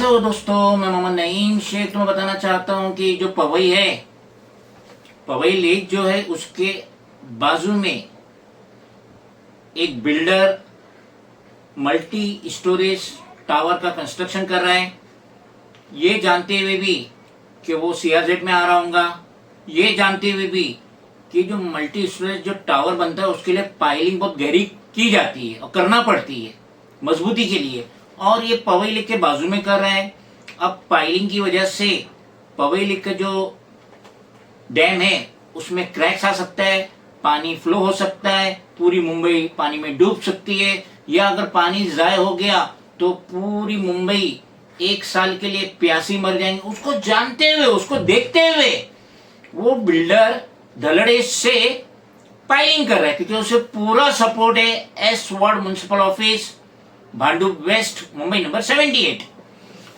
कैसे हो दोस्तों। मैं मोहम्मद नईम शेख तुम्हें बताना चाहता हूँ कि जो पवई है, पवई लेक जो है उसके बाजू में एक बिल्डर मल्टी स्टोरेज टावर का कंस्ट्रक्शन कर रहा है। ये जानते हुए भी कि वो सीआरजेड में आ रहा होगा, ये जानते हुए भी कि जो मल्टी स्टोरेज जो टावर बनता है उसके लिए पाइलिंग बहुत गहरी की जाती है और करना पड़ती है मजबूती के लिए, और ये पवई लेक के बाजू में कर रहा है। अब पाइलिंग की वजह से पवई लेक का जो डैम है उसमें क्रैक्स आ सकता है, पानी फ्लो हो सकता है, पूरी मुंबई पानी में डूब सकती है, या अगर पानी ज़ाय हो गया तो पूरी मुंबई एक साल के लिए प्यासी मर जाएंगे। उसको जानते हुए, उसको देखते हुए वो बिल्डर धड़ल्ले से पाइलिंग कर रहा है, क्योंकि उसे पूरा सपोर्ट है S ward municipal office, Bhandup west, Mumbai number 78।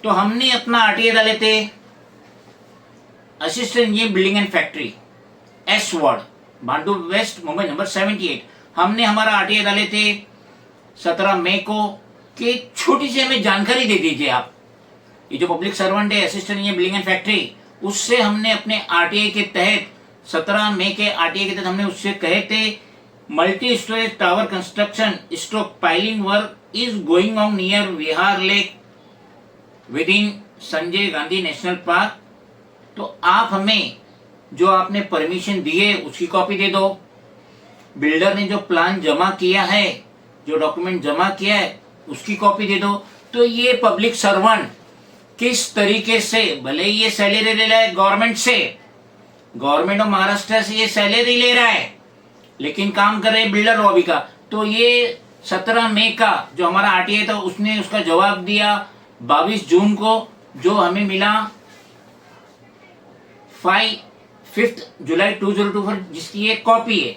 तो हमने अपना आरटीए डाले थे assistant engineer building and factory, S ward, Bhandup west, Mumbai number 78। हमने हमारा आरटीए डाले थे 17 मई को कि छोटी सी हमें जानकारी दे दीजिए आप। ये जो पब्लिक सर्वेंट है assistant engineer building and factory, उससे हमने अपने आरटीए के तहत 17 मई के आरटीए के तहत हमने उससे कहे थे multi storage tower construction stroke piling work is going on near Vihar lake with in Sanjay Gandhi national park. तो आप हमें जो आपने परमिशन दी है उसकी कॉपी दे दो, बिल्डर ने जो प्लान जमा किया है, जो डॉक्यूमेंट जमा किया है उसकी कॉपी दे दो। तो ये पब्लिक सर्वेंट किस तरीके से, भले ही ये सैलरी ले रहा है गवर्नमेंट से, गवर्नमेंट ऑफ महाराष्ट्र से ये सैलरी ले रहा है, लेकिन काम कर रहे हैं बिल्डर लॉबी का। तो ये 17 मई का जो हमारा आरटीआई था उसने उसका जवाब दिया 22 जून को, जो हमें मिला 5 जुलाई 2024, जिसकी एक कॉपी है।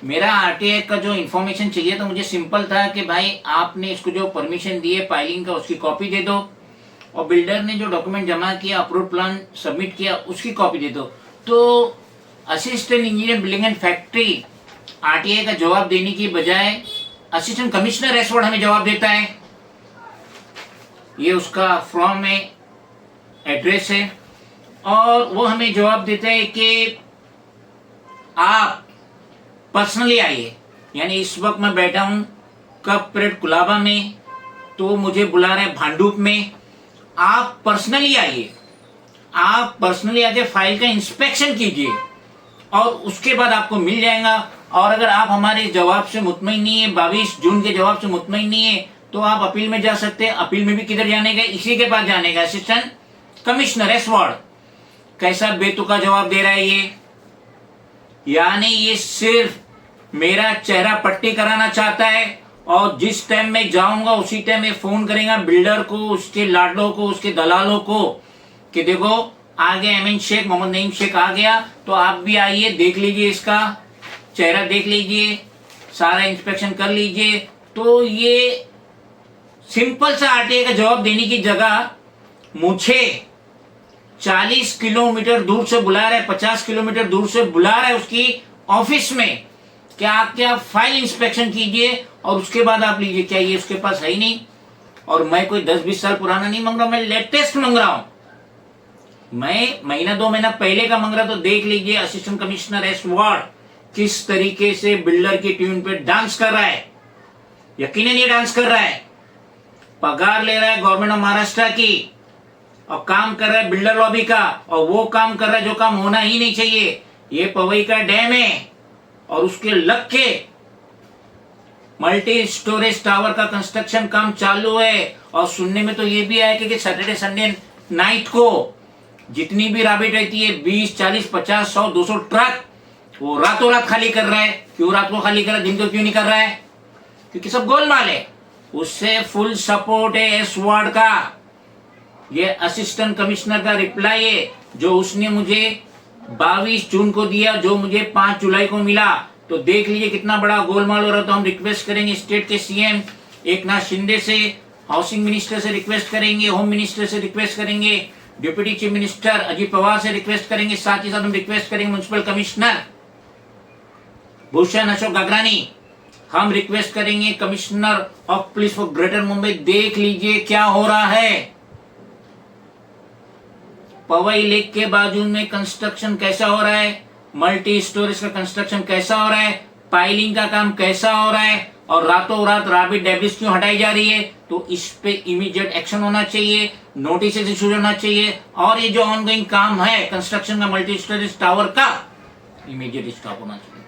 मेरा आरटीआई का जो इन्फॉर्मेशन चाहिए तो मुझे सिंपल था कि भाई आपने इसको जो परमिशन दी है पाइलिंग का उसकी कॉपी दे दो, और बिल्डर ने जो डॉक्यूमेंट जमा किया, अप्रूव प्लान सबमिट किया, उसकी कॉपी दे दो। तो assistant engineer building and factory RTI का जवाब देने की बजाय असिस्टेंट कमिश्नर एसवार्ड हमें जवाब देता है। ये उसका फॉर्म है, एड्रेस है, और वो हमें जवाब देता है कि आप पर्सनली आइए। यानी इस वक्त मैं बैठा हूं कप परेड कुलाबा में, तो मुझे बुला रहे भांडुप में, आप पर्सनली आइए, आप पर्सनली आके फाइल का इंस्पेक्शन कीजिए और उसके बाद आपको मिल जाएगा। और अगर आप हमारे जवाब से मुतमईन नहीं है, 22 जून के जवाब से मुतमईन नहीं है, तो आप अपील में जा सकते हैं। अपील में भी किधर जाने का, इसी के पास जाने का, असिस्टेंट कमिश्नर एसवार्ड। कैसा बेतुका जवाब दे रहा है ये, यानी ये सिर्फ मेरा चेहरा पट्टी कराना चाहता है, और जिस टाइम में जाऊंगा उसी टाइम में फोन करेगा बिल्डर को, उसके लाडलों को, उसके दलालों को कि देखो आ गया एमएन शेख, मोहम्मद नईम शेख आ गया, तो आप भी आइए, देख लीजिए, इसका चेहरा देख लीजिए, सारा इंस्पेक्शन कर लीजिए। तो ये सिंपल सा आरटीआई का जवाब देने की जगह मुझे 40 किलोमीटर दूर से बुला रहा है, 50 किलोमीटर दूर से बुला रहा है उसकी ऑफिस में, क्या फाइल इंस्पेक्शन कीजिए और उसके बाद आप लीजिए। क्या ये उसके पास है ही नहीं? और मैं कोई 10-20 साल पुराना नहीं मांग रहा, मैं लेटेस्ट मांग रहा हूं। मैं महीना 2 महीना पहले का मांग रहा। तो देख लीजिए असिस्टेंट कमिश्नर एसवार्ड किस तरीके से बिल्डर की ट्यून पे डांस कर रहा है। यकीनन ये डांस कर रहा है, पगार ले रहा है गवर्नमेंट ऑफ महाराष्ट्र की, और काम कर रहा है बिल्डर लॉबी का, और वो काम कर रहा है जो काम होना ही नहीं चाहिए। ये पवई का डैम है और उसके लग के मल्टी स्टोरेज टावर का कंस्ट्रक्शन काम चालू है। और सुनने में तो ये भी आया कि सैटरडे संडे नाइट को जितनी भी राबिट रहती है 20, 40, 50, 100, 200 ट्रक, वो रातों रात खाली कर रहा है। क्यों रात को खाली कर रहा है, दिन को क्यों नहीं कर रहा है? क्योंकि सब गोलमाल है। उससे फुल सपोर्ट है एस वार्ड का। ये असिस्टेंट कमिश्नर का रिप्लाई है जो उसने मुझे 22 जून को दिया, जो मुझे 5 जुलाई को मिला। तो देख लीजिए कितना बड़ा गोलमाल हो रहा है। तो हम रिक्वेस्ट करेंगे स्टेट के सीएम एकनाथ शिंदे से, हाउसिंग मिनिस्टर से रिक्वेस्ट करेंगे, होम मिनिस्टर से रिक्वेस्ट करेंगे, deputy chief minister Ajit Pawar से रिक्वेस्ट करेंगे, साथ ही साथ हम रिक्वेस्ट करेंगे म्युनिसिपल कमिश्नर भूषण अशोक गगरानी हम रिक्वेस्ट करेंगे commissioner of police for greater Mumbai, देख लीजिए क्या हो रहा है। पवई लेक के बाजू में कंस्ट्रक्शन कैसा हो रहा है, मल्टी स्टोरेज का कंस्ट्रक्शन कैसा हो रहा है, पाइलिंग का काम कैसा हो रहा है, और रातों रात रैबिट डेब्रिस क्यों हटाई जा रही है। तो इस पे इमीडिएट एक्शन होना चाहिए, नोटिस इशू होना चाहिए, और ये जो ऑनगोइंग काम है कंस्ट्रक्शन का मल्टी स्टोरेज टावर का, इमीडिएट स्टॉप होना चाहिए।